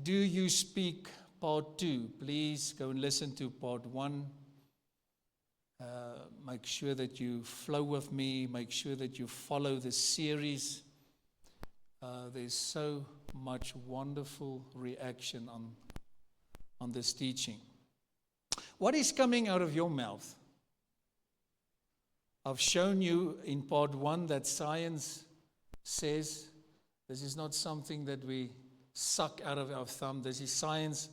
do you speak? Part 2. Please go and listen to part 1. Make sure that you flow with me. Make sure that you follow the series. There's so much wonderful reaction on this teaching. What is coming out of your mouth? I've shown you in part 1 that science says this is not something that we suck out of our thumb. This is science.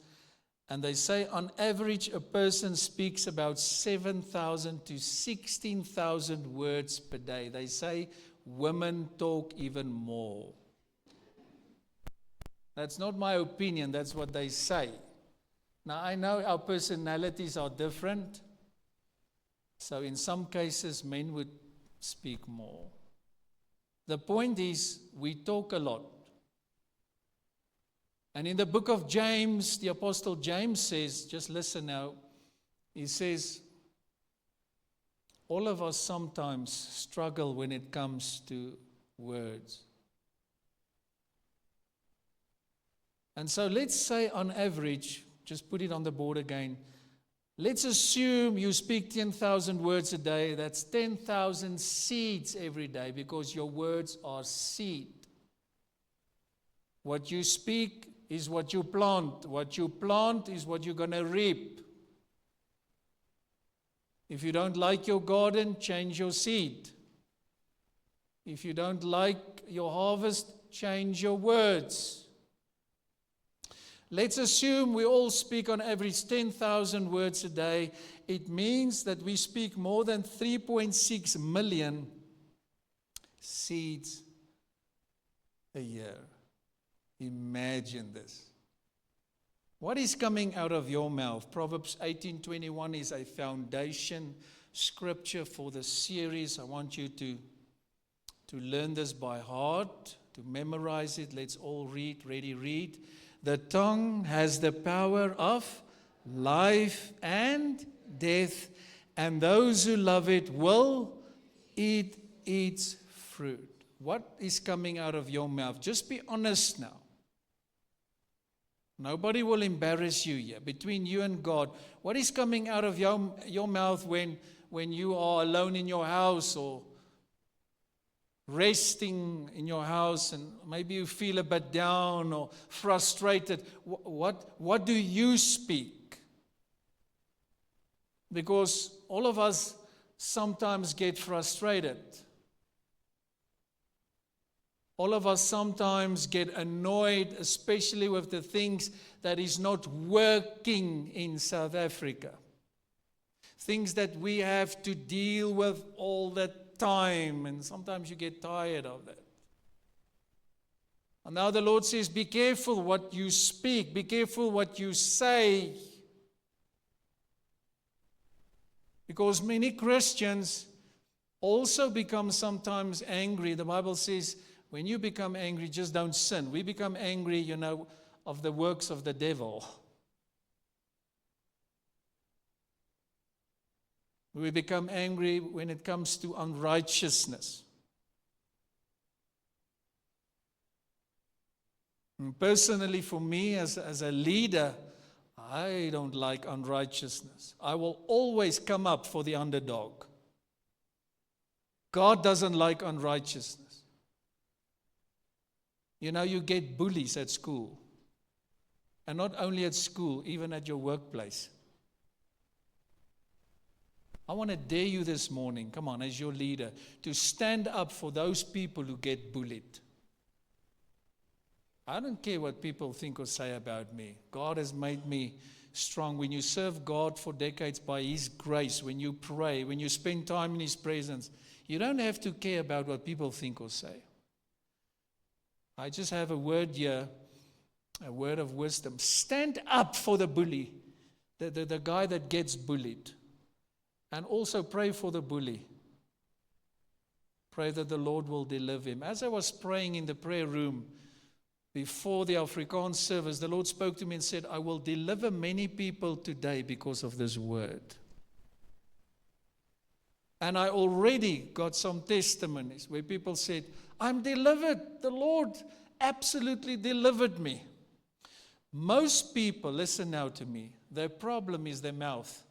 And they say on average a person speaks about 7,000 to 16,000 words per day. They say women talk even more. That's not my opinion, that's what they say. Now I know our personalities are different. So in some cases men would speak more. The point is we talk a lot. And in the book of James, the Apostle James says, just listen now, he says, all of us sometimes struggle when it comes to words. And so let's say on average, just put it on the board again, let's assume you speak 10,000 words a day, that's 10,000 seeds every day because your words are seed. What you speak is what you plant. What you plant is what you're going to reap. If you don't like your garden, change your seed. If you don't like your harvest, change your words. Let's assume we all speak on average 10,000 words a day. It means that we speak more than 3.6 million seeds a year. Imagine this. What is coming out of your mouth? Proverbs 18:21 is a foundation scripture for the series. I want you to learn this by heart, to memorize it. Let's all read. Ready, read. The tongue has the power of life and death, and those who love it will eat its fruit. What is coming out of your mouth? Just be honest now. Nobody will embarrass you here. Between you and God, what is coming out of your mouth when you are alone in your house or resting in your house and maybe you feel a bit down or frustrated? What do you speak? Because all of us sometimes get frustrated. All of us sometimes get annoyed, especially with the things that is not working in South Africa. Things that we have to deal with all the time, and sometimes you get tired of that. And now the Lord says, be careful what you speak, be careful what you say. Because many Christians also become sometimes angry. The Bible says, when you become angry, just don't sin. We become angry, of the works of the devil. We become angry when it comes to unrighteousness. And personally, for me, as a leader, I don't like unrighteousness. I will always come up for the underdog. God doesn't like unrighteousness. You get bullies at school. And not only at school, even at your workplace. I want to dare you this morning, come on, as your leader, to stand up for those people who get bullied. I don't care what people think or say about me. God has made me strong. When you serve God for decades by His grace, when you pray, when you spend time in His presence, you don't have to care about what people think or say. I just have a word here, a word of wisdom. Stand up for the bully, the guy that gets bullied. And also pray for the bully. Pray that the Lord will deliver him. As I was praying in the prayer room before the Afrikaans service, the Lord spoke to me and said, I will deliver many people today because of this word. And I already got some testimonies where people said, I'm delivered. The Lord absolutely delivered me. Most people, listen now to me, their problem is their mouth.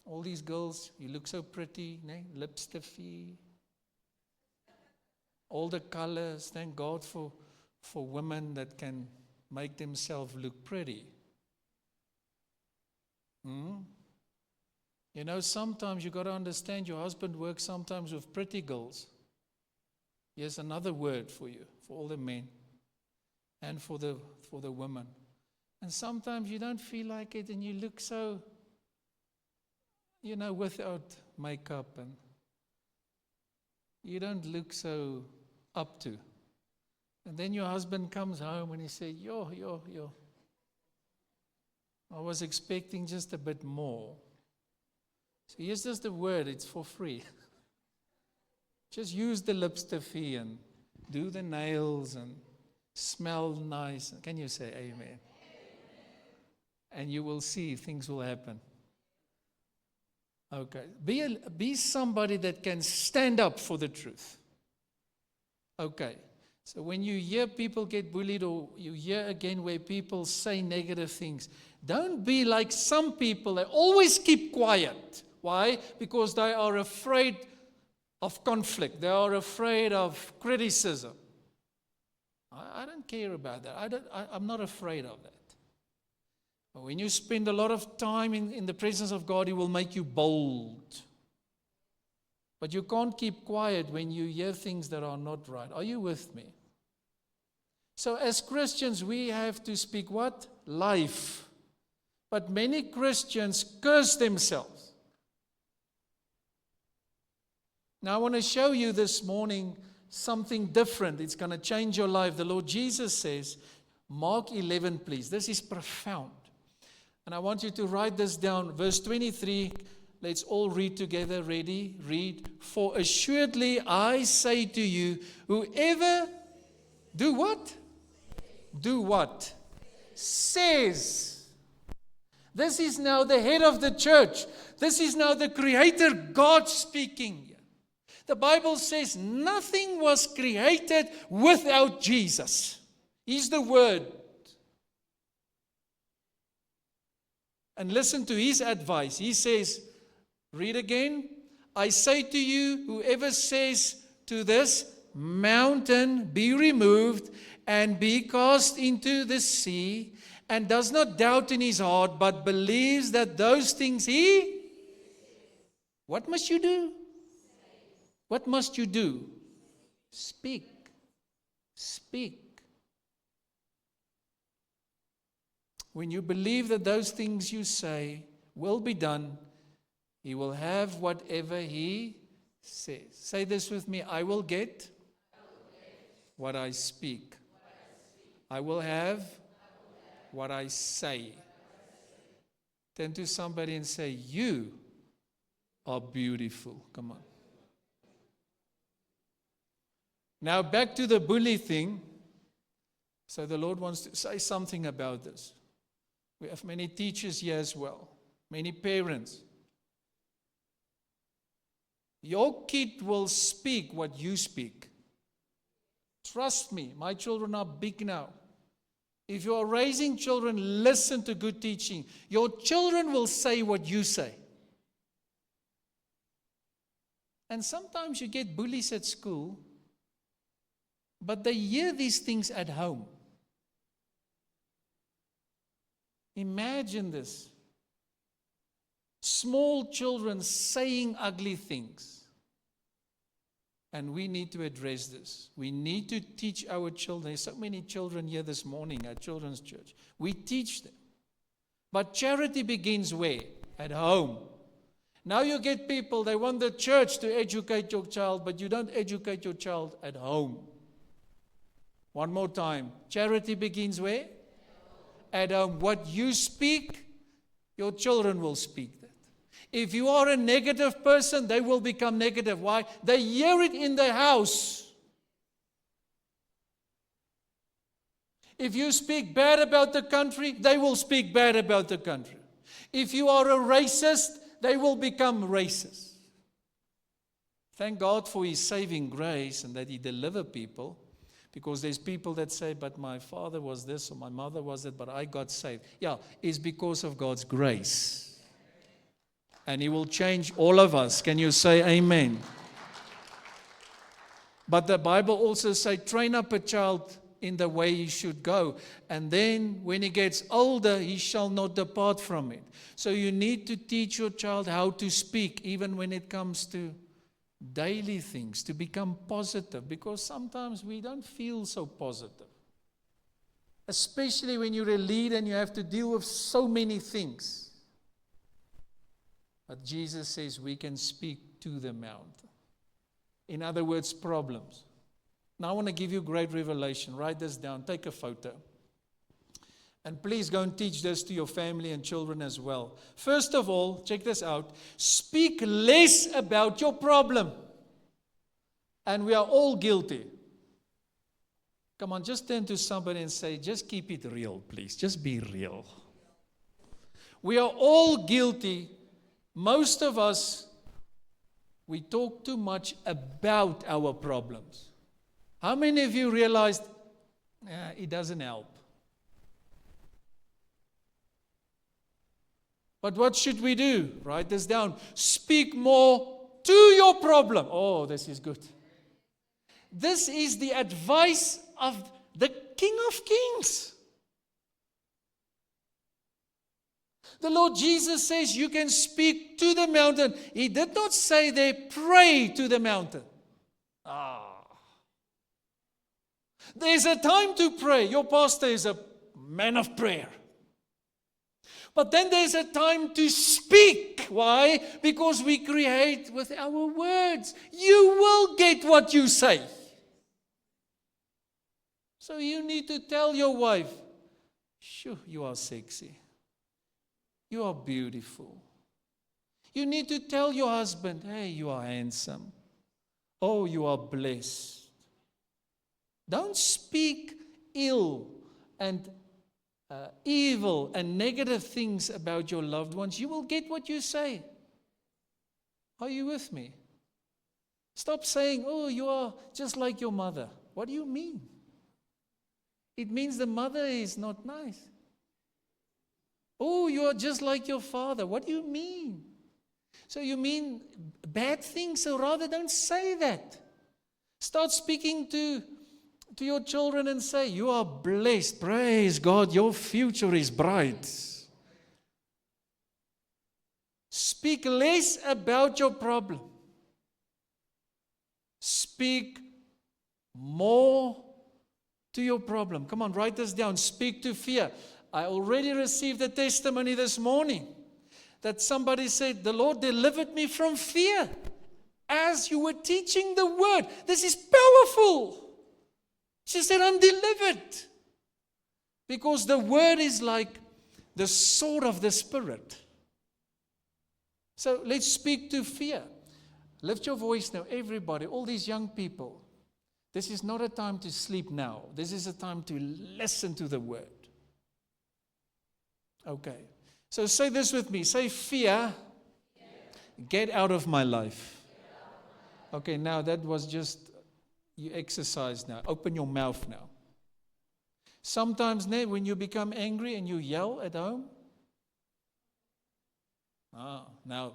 All these girls, you look so pretty, lip stiffy. All the colors, thank God for women that can make themselves look pretty. You know, sometimes you got to understand your husband works sometimes with pretty girls. Here's another word for you, for all the men and for the women. And sometimes you don't feel like it and you look so, without makeup, and you don't look so up to. And then your husband comes home and he says, yo, I was expecting just a bit more. So here's just the word, it's for free. Just use the lipstick and do the nails and smell nice. Can you say amen? And you will see things will happen. Okay. Be somebody that can stand up for the truth. Okay. So when you hear people get bullied, or you hear again where people say negative things, don't be like some people. They always keep quiet. Why? Because they are afraid of conflict. They are afraid of criticism. I don't care about that. I'm not afraid of that. But when you spend a lot of time in the presence of God, He will make you bold. But you can't keep quiet when you hear things that are not right. Are you with me? So as Christians, we have to speak what? Life. But many Christians curse themselves. Now I want to show you this morning something different. It's going to change your life. The Lord Jesus says, Mark 11, please. This is profound. And I want you to write this down. Verse 23, let's all read together. Ready? Read. For assuredly I say to you, whoever, do what? Do what? Says. This is now the head of the church. This is now the Creator God speaking. The Bible says nothing was created without Jesus. He's the Word. And listen to His advice. He says, read again. I say to you, whoever says to this mountain, be removed and be cast into the sea, and does not doubt in his heart, but believes that those things what must you do? What must you do? Speak. Speak. When you believe that those things you say will be done, He will have whatever He says. Say this with me. I will get what I speak. I will have what I say. Turn to somebody and say, you are beautiful. Come on. Now back to the bully thing. So the Lord wants to say something about this. We have many teachers here as well. Many parents. Your kid will speak what you speak. Trust me, my children are big now. If you are raising children, listen to good teaching. Your children will say what you say. And sometimes you get bullies at school, but they hear these things at home. Imagine this. Small children saying ugly things. And we need to address this. We need to teach our children. There's so many children here this morning at Children's Church. We teach them. But charity begins where? At home. Now you get people, they want the church to educate your child, but you don't educate your child at home. One more time. Charity begins where? At home. What you speak, your children will speak that. If you are a negative person, they will become negative. Why? They hear it in the house. If you speak bad about the country, they will speak bad about the country. If you are a racist, they will become racist. Thank God for His saving grace and that He delivers people. Because there's people that say, but my father was this or my mother was that, but I got saved. Yeah, it's because of God's grace. And He will change all of us. Can you say amen? But the Bible also says, train up a child in the way he should go. And then when he gets older, he shall not depart from it. So you need to teach your child how to speak, even when it comes to daily things, to become positive. Because sometimes we don't feel so positive. Especially when you're a leader and you have to deal with so many things. But Jesus says we can speak to the mountain. In other words, problems. Now I want to give you great revelation. Write this down. Take a photo. And please go and teach this to your family and children as well. First of all, check this out. Speak less about your problem. And we are all guilty. Come on, just turn to somebody and say, just keep it real, please. Just be real. We are all guilty. Most of us, we talk too much about our problems. How many of you realized it doesn't help? But what should we do? Write this down. Speak more to your problem. Oh, this is good. This is the advice of the King of Kings. The Lord Jesus says you can speak to the mountain. He did not say they pray to the mountain. There's a time to pray. Your pastor is a man of prayer. But then there's a time to speak. Why? Because we create with our words. You will get what you say. So you need to tell your wife, sure, you are sexy. You are beautiful. You need to tell your husband, hey, you are handsome. Oh, you are blessed. Don't speak ill and evil and negative things about your loved ones. You will get what you say. Are you with me? Stop saying, oh, you are just like your mother. What do you mean? It means the mother is not nice. Oh, you are just like your father. What do you mean? So you mean bad things, so rather don't say that. Start speaking to your children and say, you are blessed. Praise God, your future is bright. Speak less about your problem. Speak more to your problem. Come on, write this down. Speak to fear. I already received a testimony this morning that somebody said, the Lord delivered me from fear as you were teaching the word. This is powerful. She said, I'm delivered. Because the word is like the sword of the Spirit. So let's speak to fear. Lift your voice now, everybody, all these young people. This is not a time to sleep now. This is a time to listen to the word. Okay. So say this with me. Say, fear, get out of my life. Okay, now that was just, you exercise now. Open your mouth now. Sometimes when you become angry and you yell at home. Now.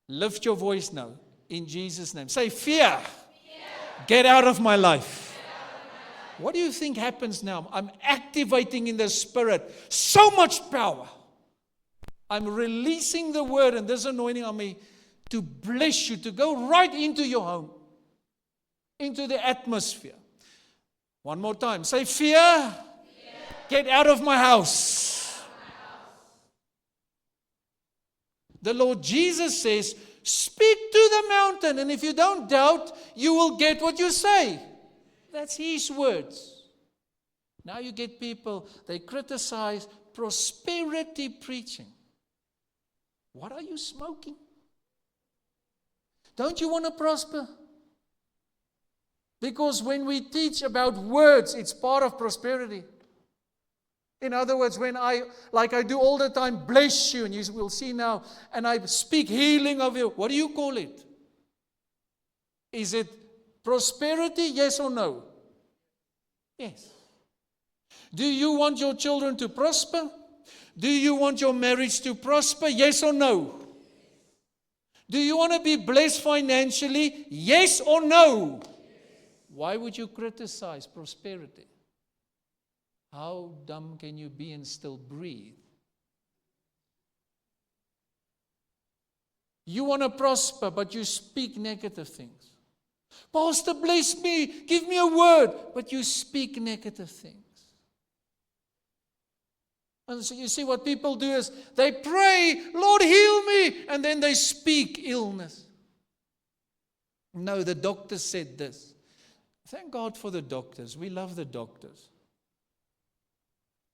Lift your voice now. In Jesus' name. Say, fear. Get out of my life. What do you think happens now? I'm activating in the Spirit so much power. I'm releasing the word and this anointing on me to bless you, to go right into your home, into the atmosphere. One more time. Say, fear. Get out of my house. The Lord Jesus says, speak to the mountain, and if you don't doubt, you will get what you say. That's His words. Now you get people, they criticize prosperity preaching. What are you smoking? Don't you want to prosper? Because when we teach about words, it's part of prosperity. In other words, when I do all the time, bless you, and you will see now, and I speak healing of you, what do you call it? Is it Prosperity, yes or no? Yes. Do you want your children to prosper? Do you want your marriage to prosper? Yes or no? Do you want to be blessed financially? Yes or no? Why would you criticize prosperity? How dumb can you be and still breathe? You want to prosper, but you speak negative things. Pastor, bless me, give me a word, but you speak negative things. And so you see what people do is they pray, Lord, heal me, and then they speak illness. No, the doctor said this. Thank God for the doctors. We love the doctors.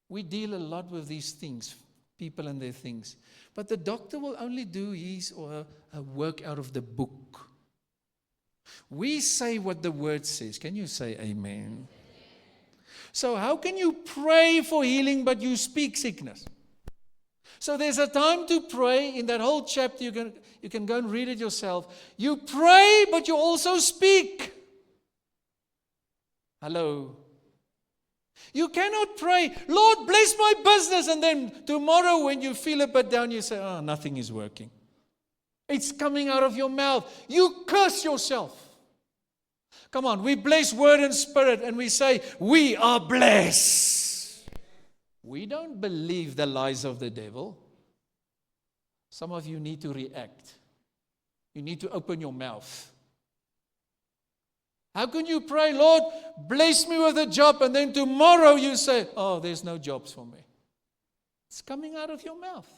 We deal a lot with these things, people and their things. But the doctor will only do his or her work out of the book. We say what the word says. Can you say amen? So how can you pray for healing but you speak sickness? So there's a time to pray. In that whole chapter, you can go and read it yourself. You pray but you also speak. Hello. You cannot pray, Lord, bless my business, and then tomorrow when you feel a bit down, you say, oh, nothing is working. It's coming out of your mouth. You curse yourself. Come on, we bless word and spirit, and we say, we are blessed. We don't believe the lies of the devil. Some of you need to react. You need to open your mouth. How can you pray, Lord, bless me with a job, and then tomorrow you say, oh, there's no jobs for me. It's coming out of your mouth.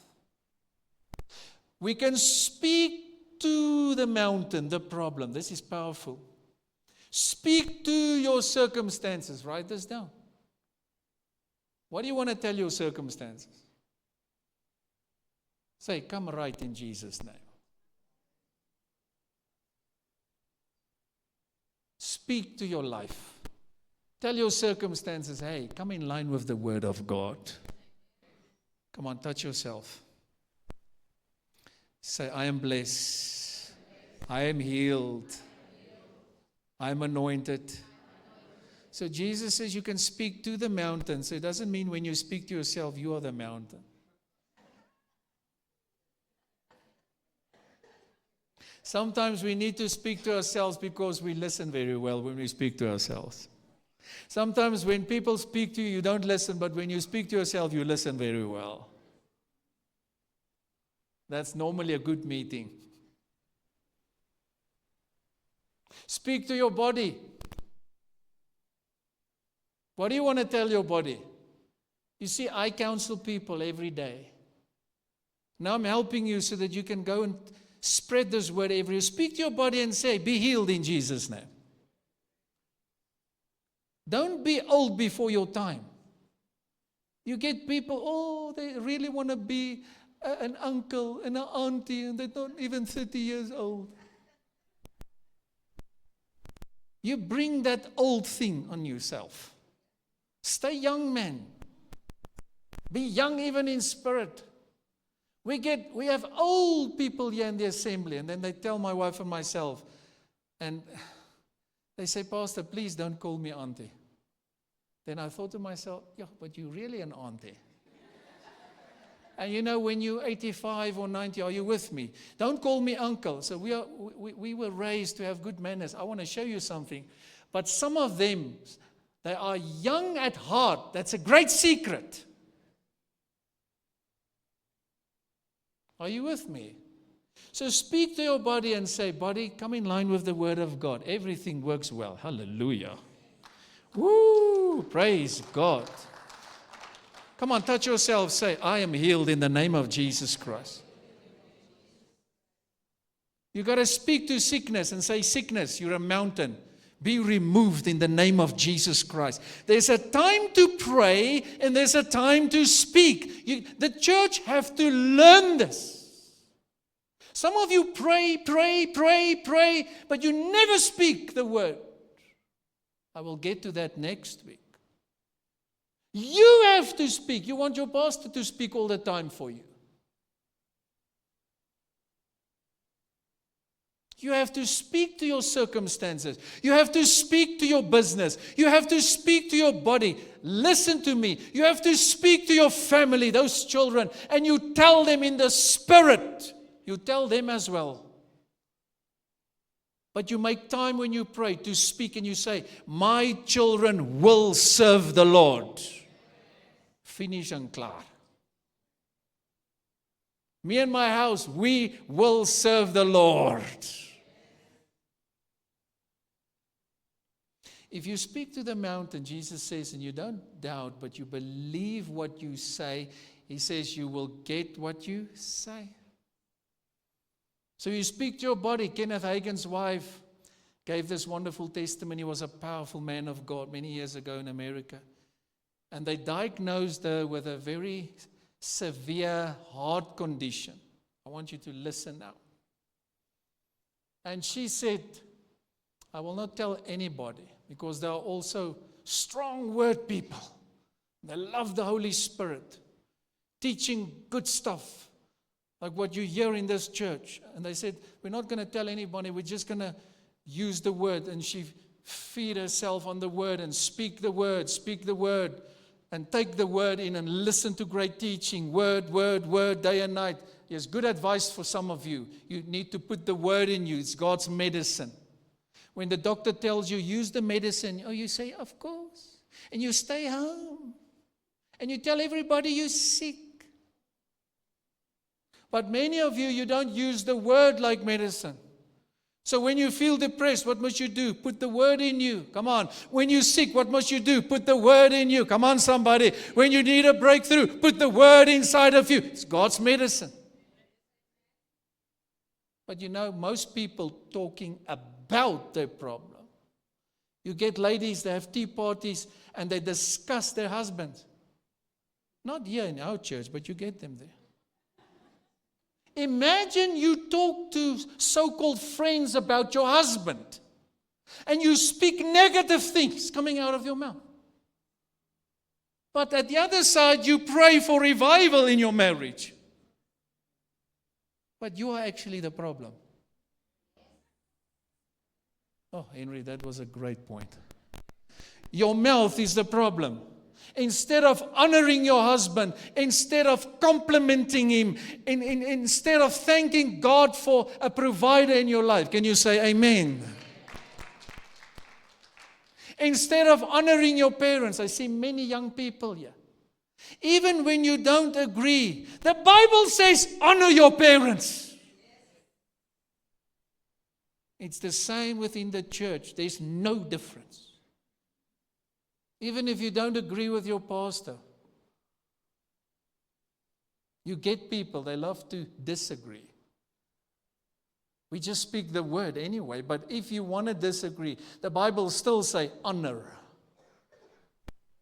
We can speak to the mountain, the problem. This is powerful. Speak to your circumstances. Write this down. What do you want to tell your circumstances? Say, come right in Jesus' name. Speak to your life. Tell your circumstances, hey, come in line with the word of God. Come on, touch yourself. Say, I am blessed. I am healed. I am anointed. So Jesus says you can speak to the mountain. So it doesn't mean when you speak to yourself, you are the mountain. Sometimes we need to speak to ourselves because we listen very well when we speak to ourselves. Sometimes when people speak to you, you don't listen, but when you speak to yourself, you listen very well. That's normally a good meeting. Speak to your body. What do you want to tell your body? You see, I counsel people every day. Now I'm helping you so that you can go and spread this word everywhere. Speak to your body and say, be healed in Jesus' name. Don't be old before your time. You get people, oh, they really want to be an uncle and an auntie, and they're not even 30 years old. You bring that old thing on yourself. Stay young, man. Be young even in spirit. We have old people here in the assembly, and then they tell my wife and myself, and they say, Pastor, please don't call me auntie. Then I thought to myself, yeah, but you're really an auntie. And you know, when you're 85 or 90, are you with me? Don't call me uncle. So we were raised to have good manners. I want to show you something. But some of them, they are young at heart. That's a great secret. Are you with me? So speak to your body and say, body, come in line with the word of God. Everything works well. Hallelujah. Woo! Praise God. Come on, touch yourself. Say, I am healed in the name of Jesus Christ. You got to speak to sickness and say, sickness, you're a mountain. Be removed in the name of Jesus Christ. There's a time to pray and there's a time to speak. The church have to learn this. Some of you pray, but you never speak the word. I will get to that next week. You have to speak. You want your pastor to speak all the time for you. You have to speak to your circumstances. You have to speak to your business. You have to speak to your body. Listen to me. You have to speak to your family, those children, and you tell them in the Spirit. You tell them as well. But you make time when you pray to speak and you say, my children will serve the Lord. Finish and klaar. Me and my house, we will serve the Lord. If you speak to the mountain, Jesus says, and you don't doubt, but you believe what you say, He says you will get what you say. So you speak to your body. Kenneth Hagin's wife gave this wonderful testimony. He was a powerful man of God many years ago in America. And they diagnosed her with a very severe heart condition. I want you to listen now. And she said, I will not tell anybody, because they are also strong word people. They love the Holy Spirit, teaching good stuff, like what you hear in this church. And they said, we're not going to tell anybody, we're just going to use the word. And she feed herself on the word and speak the word, and take the word in and listen to great teaching, word, day and night. Here's good advice for some of you. You need to put the word in you. It's God's medicine. When the doctor tells you, use the medicine, you say, of course. And you stay home. And you tell everybody you're sick. But many of you, you don't use the word like medicine. So when you feel depressed, what must you do? Put the word in you. Come on. When you're sick, what must you do? Put the word in you. Come on, somebody. When you need a breakthrough, put the word inside of you. It's God's medicine. But most people talking about their problem. You get ladies, they have tea parties, and they discuss their husbands. Not here in our church, but you get them there. Imagine you talk to so-called friends about your husband, and you speak negative things coming out of your mouth. But at the other side, you pray for revival in your marriage. But you are actually the problem. Oh, Henry, that was a great point. Your mouth is the problem. Instead of honoring your husband, instead of complimenting him, instead of thanking God for a provider in your life, can you say amen? Instead of honoring your parents, I see many young people here. Even when you don't agree, the Bible says honor your parents. It's the same within the church. There's no difference. Even if you don't agree with your pastor, you get people, they love to disagree. We just speak the word anyway, but if you want to disagree, the Bible still say honor.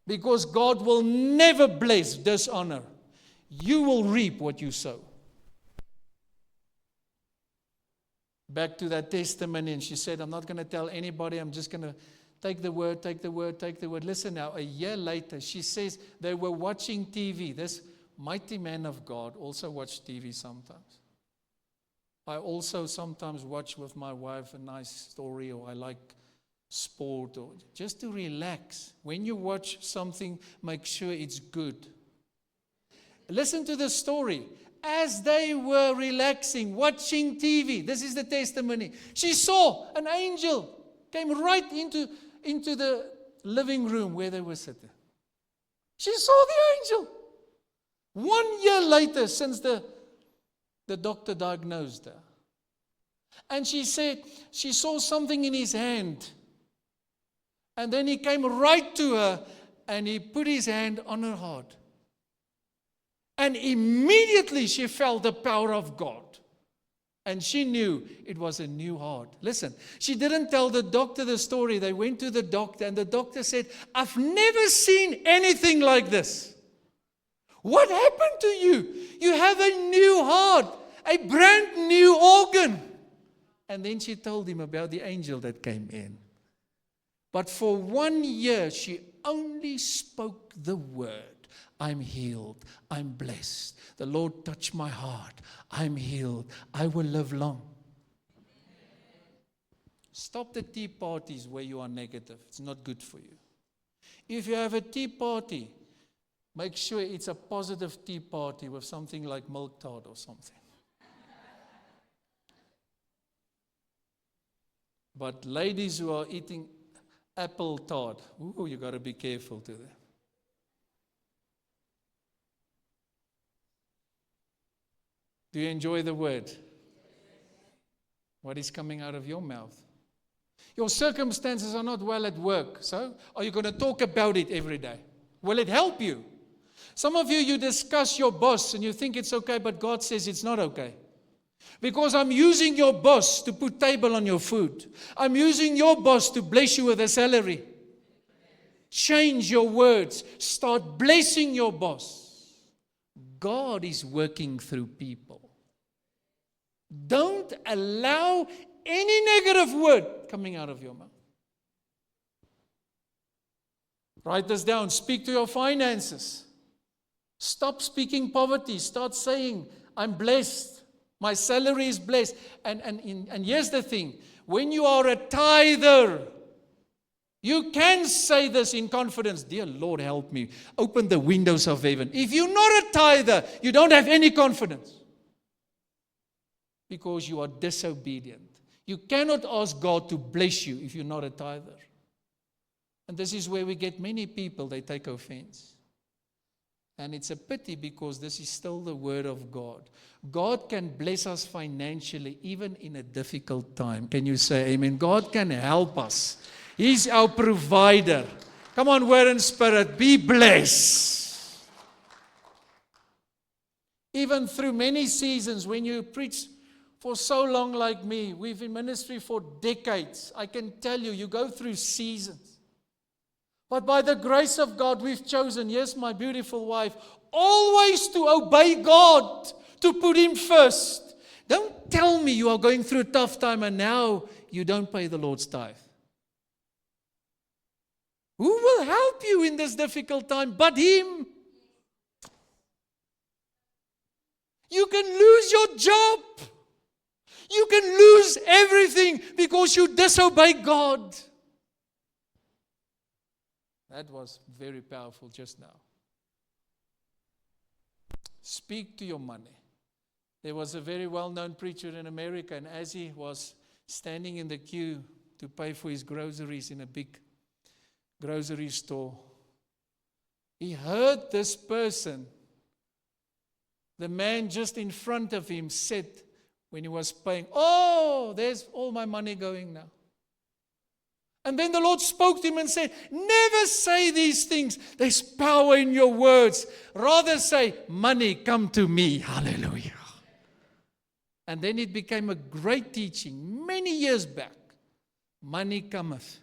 Because God will never bless dishonor. You will reap what you sow. Back to that testimony, and she said, I'm not going to tell anybody, I'm just going to take the word. Listen now, a year later, she says they were watching TV. This mighty man of God also watched TV sometimes. I also sometimes watch with my wife a nice story, or I like sport, or just to relax. When you watch something, make sure it's good. Listen to the story. As they were relaxing, watching TV, this is the testimony. She saw an angel came right into the living room where they were sitting. She saw the angel. 1 year later, since the doctor diagnosed her. And she said she saw something in his hand. And then he came right to her and he put his hand on her heart. And immediately she felt the power of God. And she knew it was a new heart. Listen, she didn't tell the doctor the story. They went to the doctor and the doctor said, I've never seen anything like this. What happened to you? You have a new heart, a brand new organ. And then she told him about the angel that came in. But for 1 year, she only spoke the word. I'm healed. I'm blessed. The Lord touched my heart. I'm healed. I will live long. Stop the tea parties where you are negative. It's not good for you. If you have a tea party, make sure it's a positive tea party with something like milk tart or something. But ladies who are eating apple tart, you got to be careful to them. Do you enjoy the word? What is coming out of your mouth? Your circumstances are not well at work, so are you going to talk about it every day? Will it help you? Some of you discuss your boss and you think it's okay, but God says it's not okay. Because I'm using your boss to put table on your food. I'm using your boss to bless you with a salary. Change your words. Start blessing your boss. God is working through people. Don't allow any negative word coming out of your mouth. Write this down. Speak to your finances. Stop speaking poverty. Start saying, I'm blessed. My salary is blessed. And here's the thing. When you are a tither, you can say this in confidence. Dear Lord, help me. Open the windows of heaven. If you're not a tither, you don't have any confidence. Because you are disobedient. You cannot ask God to bless you if you're not a tither. And this is where we get many people, they take offense. And it's a pity because this is still the word of God. God can bless us financially even in a difficult time. Can you say amen? God can help us. He's our provider. Come on, word and spirit, be blessed. Even through many seasons when you preach for so long like me, we've been in ministry for decades. I can tell you, you go through seasons. But by the grace of God, we've chosen, yes, my beautiful wife, always to obey God, to put Him first. Don't tell me you are going through a tough time and now you don't pay the Lord's tithe. Who will help you in this difficult time but Him? You can lose your job. You can lose everything because you disobey God. That was very powerful just now. Speak to your money. There was a very well-known preacher in America, and as he was standing in the queue to pay for his groceries in a big grocery store, he heard this person, the man just in front of him, said when he was paying, "Oh, there's all my money going now." And then the Lord spoke to him and said, never say these things. There's power in your words. Rather say, money, come to me. Hallelujah. And then it became a great teaching many years back. Money cometh.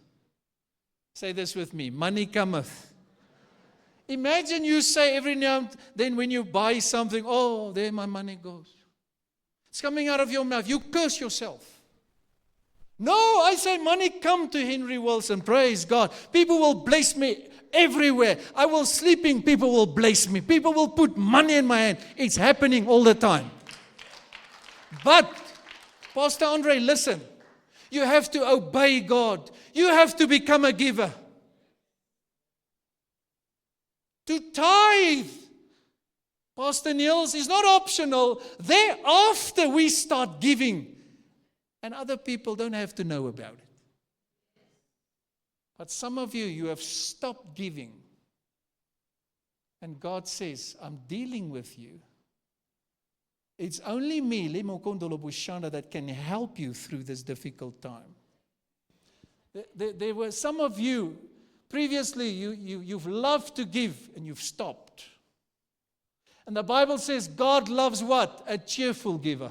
Say this with me. Money cometh. Imagine you say every now and then when you buy something, oh, there my money goes. It's coming out of your mouth. You curse yourself. No, I say money come to Henry Wilson. Praise God. People will bless me everywhere. I will sleeping. People will bless me. People will put money in my hand. It's happening all the time. But, Pastor Andre, listen. You have to obey God. You have to become a giver. To tithe, Pastor Niels, is not optional. Thereafter we start giving. And other people don't have to know about it. But some of you, you have stopped giving. And God says, I'm dealing with you. It's only me, Lemokondolo Bushanda, that can help you through this difficult time. There were some of you, previously, you've loved to give and you've stopped. And the Bible says God loves what? A cheerful giver.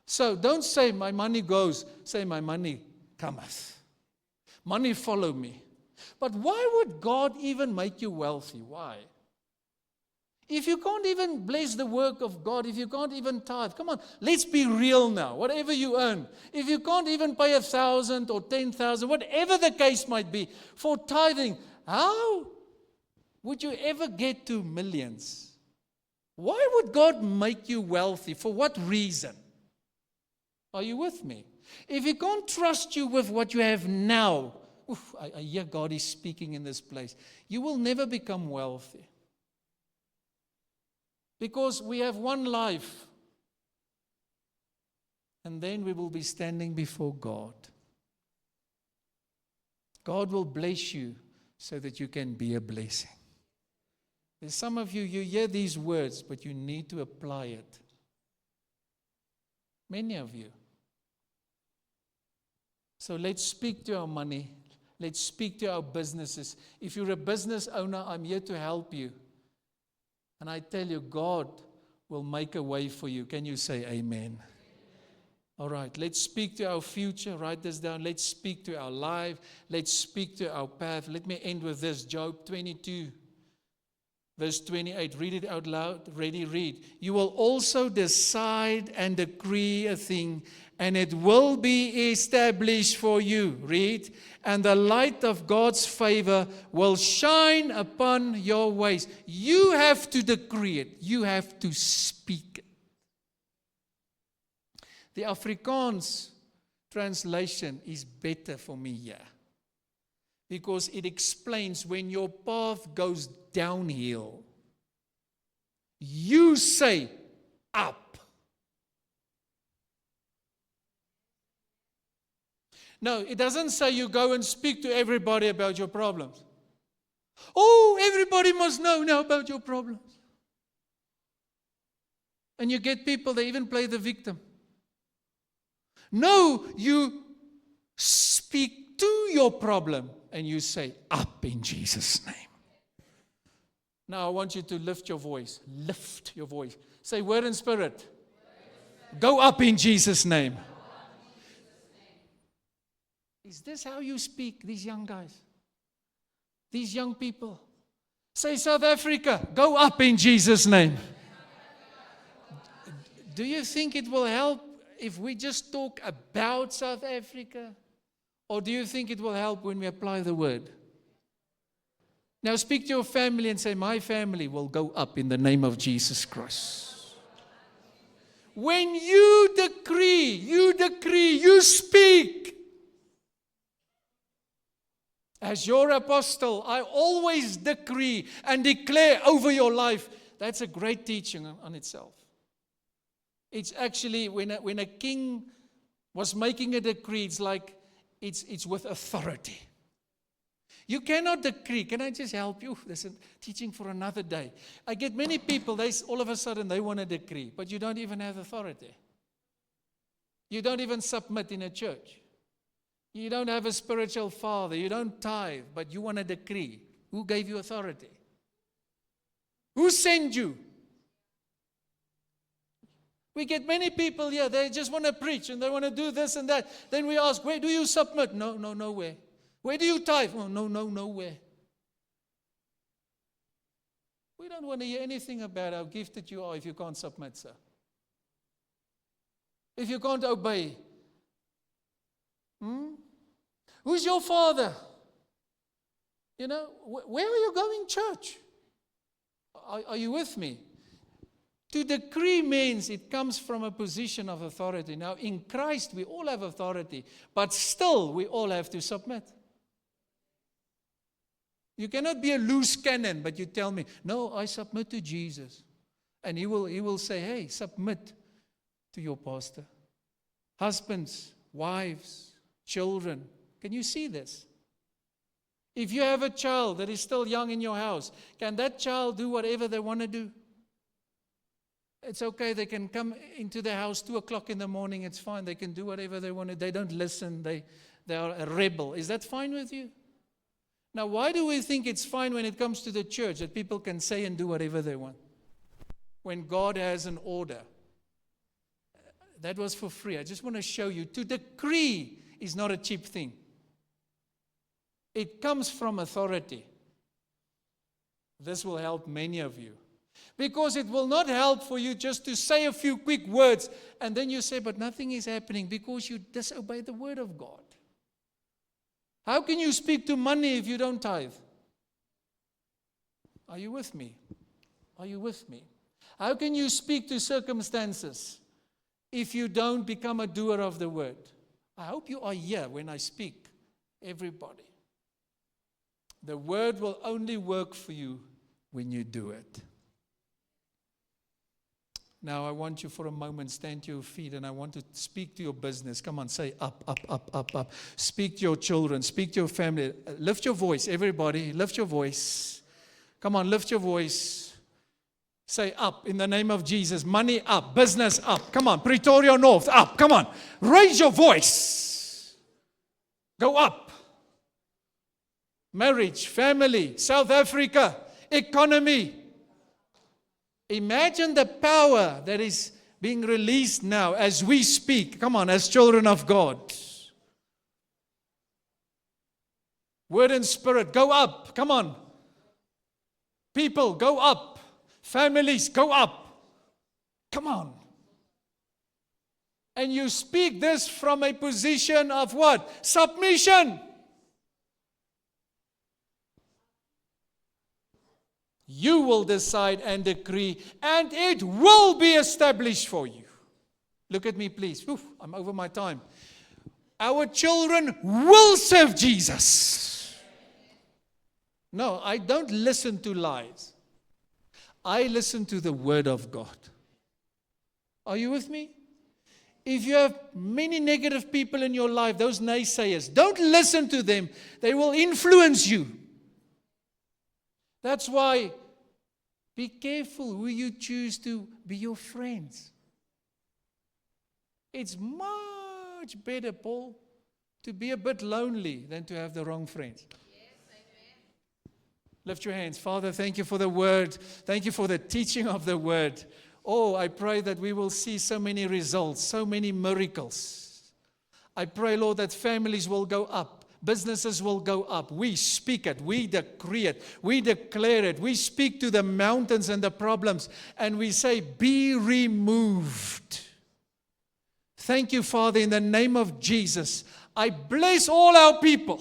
So don't say my money goes, say my money cometh. Money follow me. But why would God even make you wealthy? Why? If you can't even bless the work of God, if you can't even tithe, come on, let's be real now. Whatever you earn, if you can't even pay 1,000 or 10,000, whatever the case might be, for tithing, how would you ever get to millions? Why would God make you wealthy? For what reason? Are you with me? If He can't trust you with what you have now, I hear God is speaking in this place. You will never become wealthy. Because we have one life. And then we will be standing before God. God will bless you so that you can be a blessing. There's some of you, you hear these words, but you need to apply it. Many of you. So let's speak to our money. Let's speak to our businesses. If you're a business owner, I'm here to help you. And I tell you, God will make a way for you. Can you say amen? All right, let's speak to our future. Write this down. Let's speak to our life. Let's speak to our path. Let me end with this. Job 22, verse 28. Read it out loud. Ready, read. You will also decide and decree a thing, and it will be established for you. Read. And the light of God's favor will shine upon your ways. You have to decree it. You have to speak it. The Afrikaans translation is better for me here. Because it explains when your path goes downhill, you say up. No, it doesn't say you go and speak to everybody about your problems. Oh, everybody must know now about your problems. And you get people, they even play the victim. No, you speak to your problem and you say, up in Jesus' name. Now I want you to lift your voice. Lift your voice. Say, word and spirit. Go up in Jesus' name. Is this how you speak, these young guys? These young people? Say, South Africa, go up in Jesus' name. Do you think it will help if we just talk about South Africa? Or do you think it will help when we apply the word? Now speak to your family and say, my family will go up in the name of Jesus Christ. When you decree, you speak. As your apostle, I always decree and declare over your life. That's a great teaching on itself. It's actually, when a king was making a decree, it's like, it's with authority. You cannot decree. Can I just help you? There's a teaching for another day. I get many people, all of a sudden they want to decree, but you don't even have authority. You don't even submit in a church. You don't have a spiritual father. You don't tithe, but you want to decree. Who gave you authority? Who sent you? We get many people here, they just want to preach and they want to do this and that. Then we ask, where do you submit? No, nowhere. Where do you tithe? Oh, no, nowhere. We don't want to hear anything about how gifted you are if you can't submit, sir. If you can't obey. Who's your father? You know, where are you going, church? Are you with me? To decree means it comes from a position of authority. Now, in Christ, we all have authority, but still, we all have to submit. You cannot be a loose cannon, but you tell me, no, I submit to Jesus. And he will say, hey, submit to your pastor. Husbands, wives, children. Can you see this? If you have a child that is still young in your house, can that child do whatever they want to do? It's okay, they can come into the house 2 o'clock in the morning, it's fine, they can do whatever they want to. They don't listen, they are a rebel. Is that fine with you? Now, why do we think it's fine when it comes to the church, that people can say and do whatever they want? When God has an order. That was for free. I just want to show you, to decree is not a cheap thing. It comes from authority. This will help many of you. Because it will not help for you just to say a few quick words and then you say, but nothing is happening because you disobey the word of God. How can you speak to money if you don't tithe? Are you with me? Are you with me? How can you speak to circumstances if you don't become a doer of the word. I hope you are here when I speak, everybody. The word will only work for you when you do it. Now I want you for a moment, stand to your feet, and I want to speak to your business. Come on, say up, up, up, up, up. Speak to your children, speak to your family. Lift your voice, everybody, lift your voice. Come on, lift your voice. Say up in the name of Jesus. Money up, business up. Come on, Pretoria North up. Come on, raise your voice. Go up. Marriage, family, South Africa, economy. Imagine the power that is being released now as we speak. Come on, as children of God. Word and spirit, go up. Come on. People, go up. Families, go up. Come on. And you speak this from a position of what? Submission. You will decide and decree, and it will be established for you. Look at me, please. Oof, I'm over my time. Our children will serve Jesus. No, I don't listen to lies. I listen to the Word of God. Are you with me? If you have many negative people in your life, those naysayers, don't listen to them. They will influence you. That's why be careful who you choose to be your friends. It's much better, Paul, to be a bit lonely than to have the wrong friends. Yes, amen. Lift your hands. Father, thank you for the word. Thank you for the teaching of the word. Oh, I pray that we will see so many results, so many miracles. I pray, Lord, that families will go up. Businesses will go up. We speak it. We decree it. We declare it. We speak to the mountains and the problems. And we say, be removed. Thank you, Father, in the name of Jesus. I bless all our people.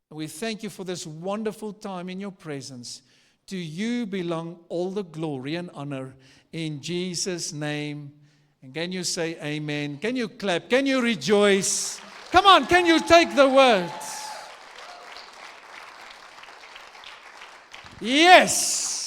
We thank you for this wonderful time in your presence. To you belong all the glory and honor. In Jesus' name. And can you say amen? Can you clap? Can you rejoice? Come on, can you take the words? Yes.